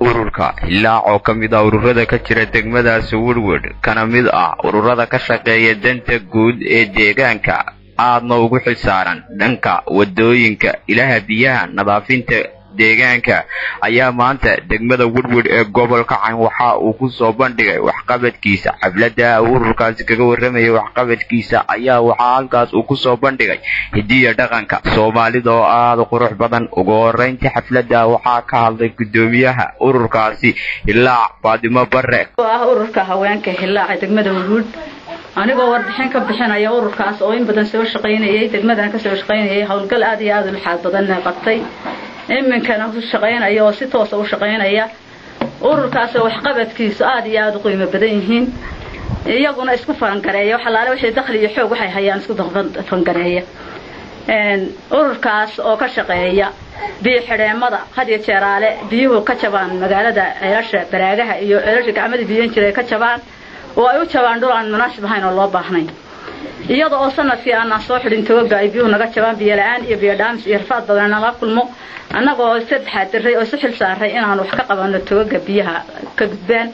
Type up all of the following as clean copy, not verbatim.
ururka ilaa oo kamid ah ururada ka jira degmadaas Woodward kana mid ah ururada ka shaqeeya danta guud ee deegaanka aadna ugu xilsaaran dhanka wadooyinka ilaha biyaha nadaafinta deegaanka ayaa maanta degmada Woodward ee gobolka Cayn waxa uu ku soo bandhigay waxqabadkiisa xafladda ururkaasi kaga warramay waxqabadkiisa ayaa waxa halkaas uu ku soo bandhigay hidiyo dhaqanka Soomaalida oo aad u qurux badan ugu horeyntii xafladda waxa ka hadlay gudoomiyaha ururkaasi ilaa Faadimo Barre ururka haweenka ilaa degmada Woodward anigoo warbixin ka bixinaya ururkaas oo in badan soo shaqeynayay degmadan ka soo shaqeynayay hawlgal aad iyo aad u xaad badan qabtay iminkan uu shaqeynaya oo si toos ah u shaqeynaya ururkaas wax qabadkiisa aad iyo aad u qiimo badan yihiin iyaguna isku faangareeyo xalaale wixii dakhli iyo xoog waxay hayaan isku faangareeya ururkaas oo ka shaqeeya biyo-xidheemada had iyo jeeraale biyuhu ka jabaan magaalada ceelasha baraagaha iyo ceelasha gacmada biyo jiray ka jabaan oo ay u jabaan dhul aan munaasib ahayn oo loo baahnayn iyada oo sanadkii aan soo xidhin toga ay biyuhu naga jabaan biyo la'aan iyo biyo dhaamis iyo rafaad badan la kulmo annagoo saddex diray oo si xil saaray inaan wax ka qabano toga biyaha ka gudbaan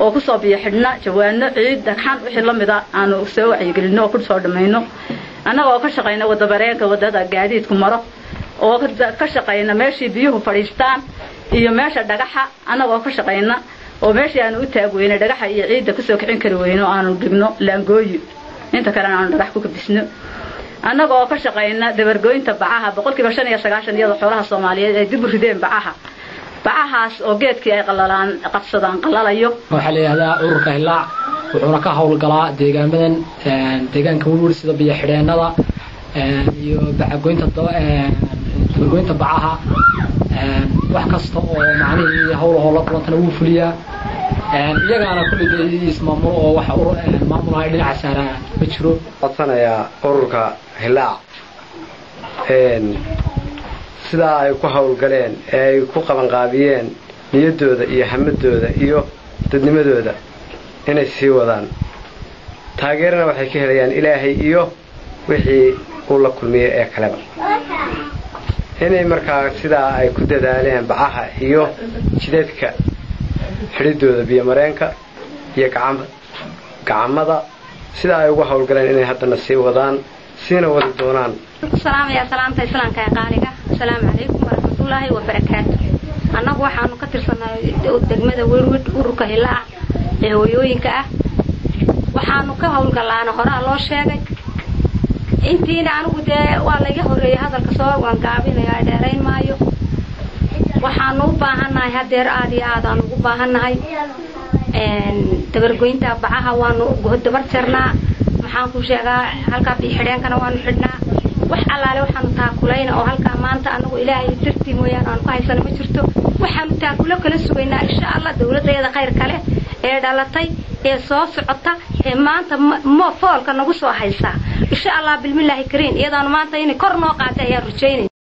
oo ku soo biyo xidhna jawaano ciid dhagxan wixii la mid ah aan soo wacyigelino oo ku soo dhameeyno annagoo ka shaqeyna wada bareega wadada gaadiidku maro oo ka shaqeyna meeshii biyuhu fadhiistaan iyo meesha dhagaxa annagoo ka shaqeyna oo meeshii aan u taagweyna dhagaxa iyo ciidda ku soo kicin kari weyno aanu dhigno laangooyi inta kale aan dhagax ku kabisno annagoo ka shaqeyna dabargooynta bacaha 95% iyada xoolaha Soomaaliyeed ay dib u rideen bacahaas oo geedkii ay qalalaan qabsadaan qalalayo waxa la yiraahdaa ururka ilaa wuxuuna ka hawlgalaa deegaanka Woodward sida biyo xidheenada iyo dabargooynta bacaha wax kasta oo macnaheedu hawlaha la kulantana wuu fuliyaa iyagana kulli ismaamulo oo waxa maamulaha dhinaca saaraa ma jiro qodsanaya ururka hilaac sida ay ku hawlgaleen ay ku qaban qaabiyeen niyadooda iyo hamadooda iyo dadnimadooda inay sii wadaan taageerana waxay ka helayaan Ilaahay iyo wixii uu la kulmiyay ee kaleba inay markaa sida ay ku dadaaleen bacaha iyo jidadka xididooda biyo mareenka iyo gacamada sida ay ugu hawlgaleen inay haddana sii wadaan siina wadi doonaan salaamta islaamka ee qaaliga assalaamu calaykum warahmatullaahi wabarakaatuh annagu waxaanu ka tirsanahay degmada Woodward ururka hilaac ee hooyooyinka ah waxaanu ka hawlgalaana hore loo sheegay intiina anigu waa laga horeeyay hadalka soo waan gaabinayaa dheerayn maayo waxaanu u baahanahay hadeer aad iyo aad aan ugu baahanahay dabargoynta bacaha waanu dabar jarnaa maxaan ku sheegaa halka biyo-xidheenkana waanu xidhnaa wax allaale waxaanu taakulayna oo halka maanta anagu Ilaahay tirtii mooyaan aan ku haysano ma jirto waxaanu taakulo kala sugaynaa insha Allah dawladeeda khayr kale ee dhalatay ee soo socota ee maanta foolka nagu soo haysa insha Allah bilmillaahi kariin iyadoo maanta in kor noo qaatay ayaa rujaynay